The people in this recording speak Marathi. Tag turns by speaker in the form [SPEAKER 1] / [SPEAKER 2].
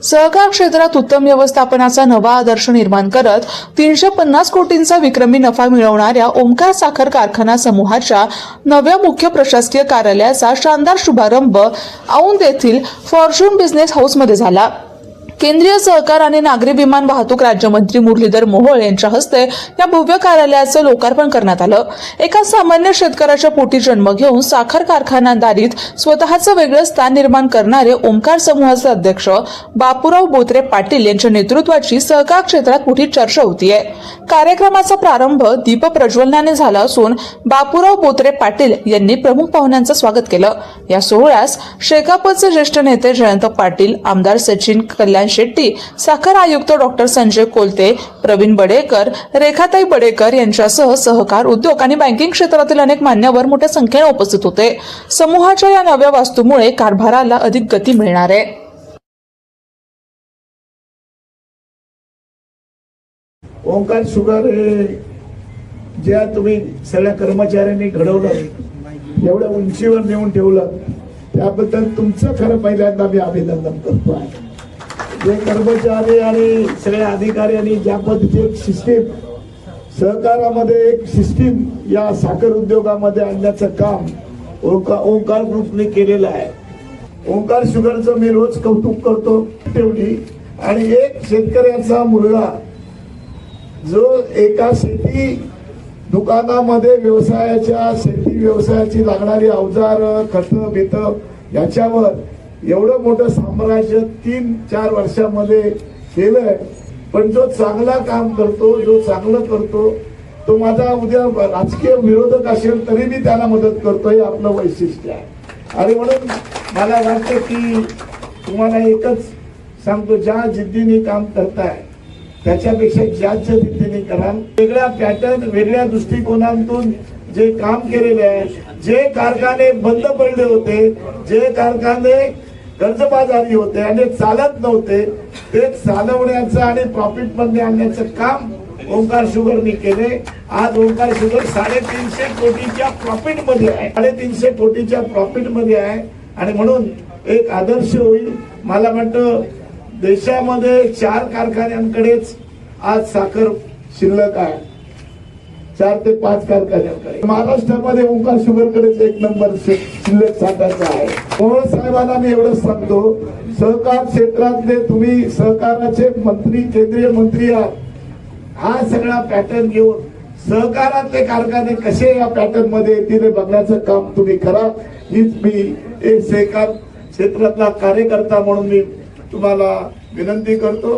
[SPEAKER 1] सहकार क्षेत्रात उत्तम व्यवस्थापनाचा नवा आदर्श निर्माण करत 350 कोटींचा विक्रमी नफा मिळवणाऱ्या ओंकार साखर कारखाना समूहाच्या नव्या मुख्य प्रशासकीय कार्यालयाचा शानदार शुभारंभ औंध येथील फॉर्च्यून बिझनेस हाऊसमध्ये झाला। केंद्रीय सहकार आणि नागरी विमान वाहतूक राज्यमंत्री मुरलीधर मोहोळ यांच्या हस्ते या भव्य कार्यालयाचं लोकार्पण करण्यात आलं। एका सामान्य शेतकऱ्याच्या पोटी जन्म घेऊन साखर कारखानदारीत स्वतःचं वेगळं स्थान निर्माण करणारे ओंकार समूहाचे अध्यक्ष बापूराव बोत्रे पाटील यांच्या नेतृत्वाची सहकार क्षेत्रात मोठी चर्चा होतीये। कार्यक्रमाचा प्रारंभ दीप प्रज्वलनाने झाला असून बापूराव बोत्रे पाटील यांनी प्रमुख पाहुण्यांचं स्वागत केलं। या सोहळ्यास शेकापचे ज्येष्ठ नेते जयंत पाटील, आमदार सचिन कल्याण शेट्टी, साखर आयुक्त डॉक्टर संजय कोलते, प्रवीण बडेकर, रेखाताई बडेकर यांच्यासह सहकार, उद्योग आणि बँकिंग क्षेत्रातील अनेक मान्यवर मोठ्या संख्येने उपस्थित होते। समूहाच्या या नव्या वास्तूमुळे कारभाराला अधिक गती मिळणार आहे।
[SPEAKER 2] ओंकार शुगर हे ज्या तुम्ही सगळ्या कर्मचाऱ्यांनी घडवलं, एवढ्या उंचीवर नेऊन ठेवलं, त्याबद्दल तुमचं खरं पहिल्यांदा मी अभिनंदन करतो आहे। जे कर्मचारी आणि सगळे अधिकारी आणि ज्या पद्धतीची एक सिस्टीम सहकारामध्ये, एक सिस्टीम या साखर उद्योगामध्ये आणण्याचं काम ओंकार ग्रुपने केलेलं आहे। ओंकार शुगरचं मी रोज कौतुक करतो। ठेवली आणि एक शेतकऱ्याचा मुलगा जो एका शेती दुकानामध्ये शेती व्यवसायाची लागणारी अवजार, खत बित याच्यावर एवढं मोठं साम्राज्य 3-4 वर्षामध्ये केलंय। पण जो चांगला काम करतो, जो चांगलं करतो, तो माझा उद्या राजकीय विरोधक असेल तरी मी त्याला मदत करतो, हे आपलं वैशिष्ट्य आहे। आणि म्हणून मला वाटतं की तुम्हाला एकच सांगतो, ज्या जिद्दीने काम करताय त्याच्यापेक्षा जास्त जिद्दीने करा। वेगळ्या पॅटर्न, वेगळ्या दृष्टिकोनातून जे काम केलेले आहे, जे कारखाने बंद पडले होते, जे कारखाने कर्जबाजारी होते आणि चालत नव्हते, ते चालवण्याचं आणि प्रॉफिट मध्ये आणण्याचं काम ओंकार शुगरने केले। आज ओंकार शुगर 350 कोटीच्या प्रॉफिट मध्ये आहे, 350 कोटीच्या प्रॉफिट मध्ये आहे। आणि म्हणून एक आदर्श होईल। मला वाटतं देशामध्ये 4 कारखान्यांकडेच आज साखर शिल्लक आहे, 4 ते 5 कारखान्यांकडे। महाराष्ट्रामध्ये ओंकार शुगरकडेच 1 नंबर शिल्लक साखरचा आहे। मोहोळ साहेबांना मी एवढंच सांगतो, सहकार क्षेत्रातले तुम्ही सहकाराचे मंत्री, केंद्रीय मंत्री आहात, हा सगळा पॅटर्न घेऊन सहकारातले कारखाने कसे या पॅटर्न मध्ये येतील बघण्याचं काम तुम्ही करा। हीच मी एक सहकार क्षेत्रातला कार्यकर्ता म्हणून मी तुम्हाला विनंती करतो।